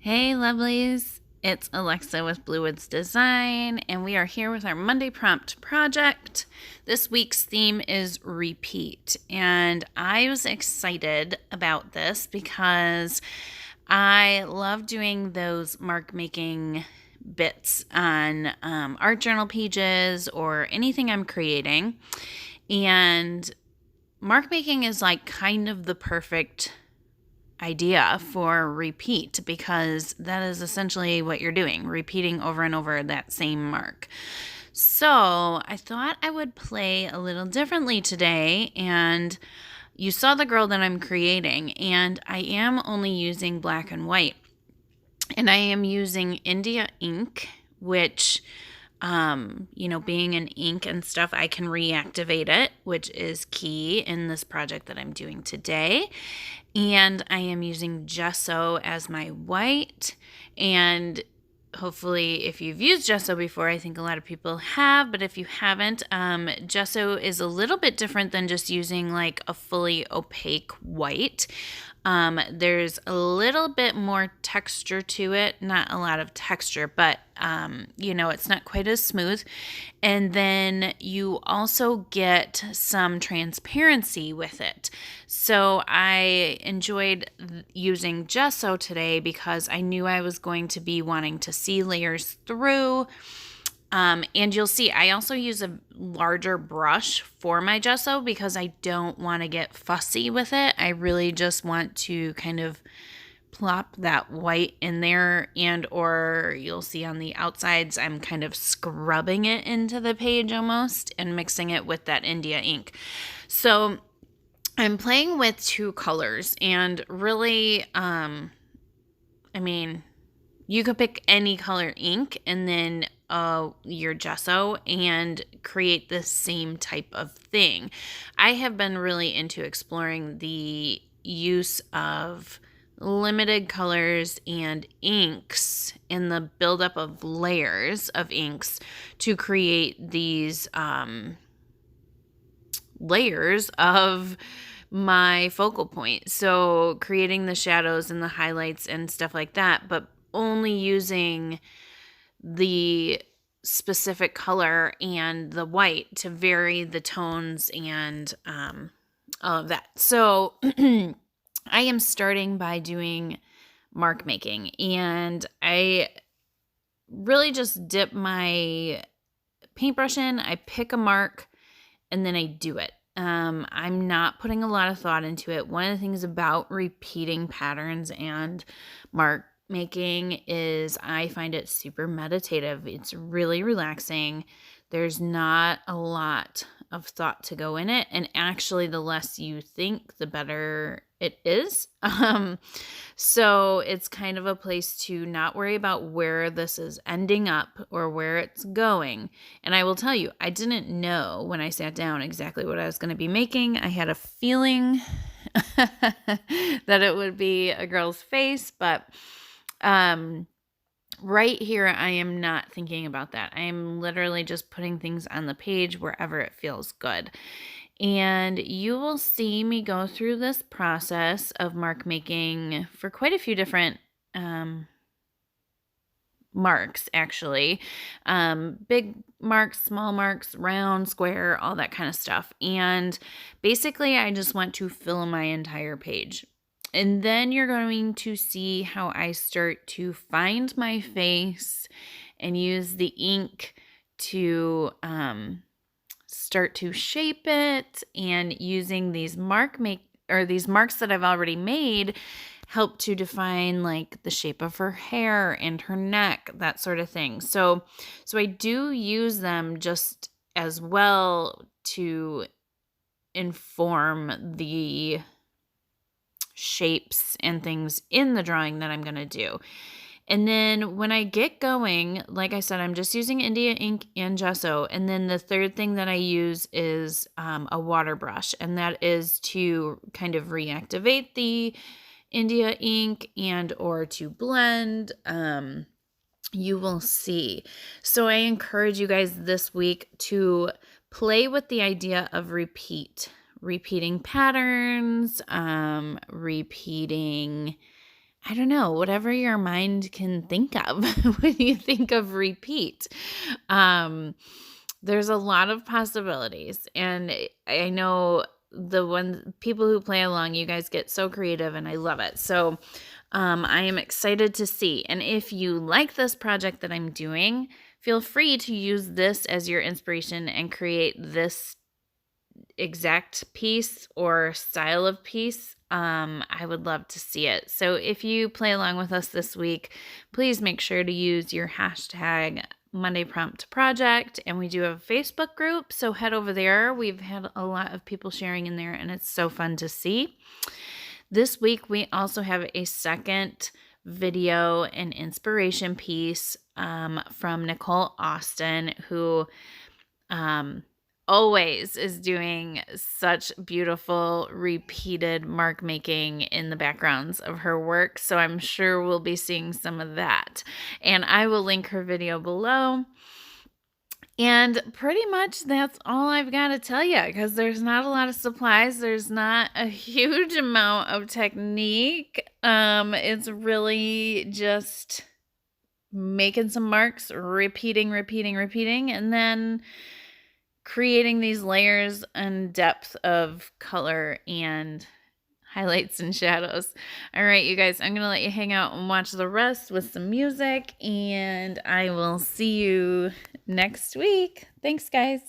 Hey lovelies, it's Alexa with Bluewoods Design, and we are here with our Monday Prompt project. This week's theme is repeat, and I was excited about this because I love doing those mark making bits on art journal pages or anything I'm creating, and mark making is like kind of the perfect idea for repeat because that is essentially what you're doing, repeating over and over that same mark. So I thought I would play a little differently today, and you saw the girl that I'm creating, and I am only using black and white, and I am using India ink, which being an ink and stuff, I can reactivate it, which is key in this project that I'm doing today. And I am using Gesso as my white. And hopefully, if you've used Gesso before, I think a lot of people have, but if you haven't, Gesso is a little bit different than just using like a fully opaque white. There's a little bit more texture to it, not a lot of texture, but it's not quite as smooth. And then you also get some transparency with it. So I enjoyed using Gesso today because I knew I was going to be wanting to see layers through. And you'll see I also use a larger brush for my gesso because I don't want to get fussy with it. I really just want to kind of plop that white in there, and or you'll see on the outsides I'm kind of scrubbing it into the page almost and mixing it with that India ink. So I'm playing with two colors, and really you could pick any color ink and then your gesso and create the same type of thing. I have been really into exploring the use of limited colors and inks in the buildup of layers of inks to create these layers of my focal point. So creating the shadows and the highlights and stuff like that, but only using the specific color and the white to vary the tones and all of that. So I am starting by doing mark making, and I really just dip my paintbrush in, I pick a mark, and then I do it. I'm not putting a lot of thought into it. One of the things about repeating patterns and mark making is I find it super meditative. It's really relaxing. There's not a lot of thought to go in it, and actually the less you think, the better it is. So it's kind of a place to not worry about where this is ending up or where it's going. And I will tell you, I didn't know when I sat down exactly what I was going to be making. I had a feeling that it would be a girl's face, but right here, I am not thinking about that. I am literally just putting things on the page wherever it feels good. And you will see me go through this process of mark making for quite a few different marks, actually. Big marks, small marks, round, square, all that kind of stuff. And basically, I just want to fill my entire page. And then you're going to see how I start to find my face and use the ink to start to shape it, and using these these marks that I've already made help to define like the shape of her hair and her neck, that sort of thing. So I do use them just as well to inform the shapes and things in the drawing that I'm going to do. And then when I get going, like I said, I'm just using India ink and gesso. And then the third thing that I use is a water brush, and that is to kind of reactivate the India ink and or to blend. You will see. So I encourage you guys this week to play with the idea of repeating patterns, repeating I don't know, whatever your mind can think of when you think of repeat. Um, there's a lot of possibilities, and I know people who play along, you guys get so creative, and I love it. So I am excited to see. And if you like this project that I'm doing, feel free to use this as your inspiration and create this exact piece or style of piece. I would love to see it. So if you play along with us this week, please make sure to use your hashtag Monday Prompt Project. And we do have a Facebook group, so head over there. We've had a lot of people sharing in there, and it's so fun to see. This week, we also have a second video and inspiration piece from Nicole Austin, who always is doing such beautiful repeated mark making in the backgrounds of her work. So I'm sure we'll be seeing some of that. And I will link her video below. And pretty much that's all I've got to tell you, because there's not a lot of supplies. There's not a huge amount of technique. It's really just making some marks, repeating, and then creating these layers and depth of color and highlights and shadows. All right, you guys, I'm going to let you hang out and watch the rest with some music, and I will see you next week. Thanks, guys.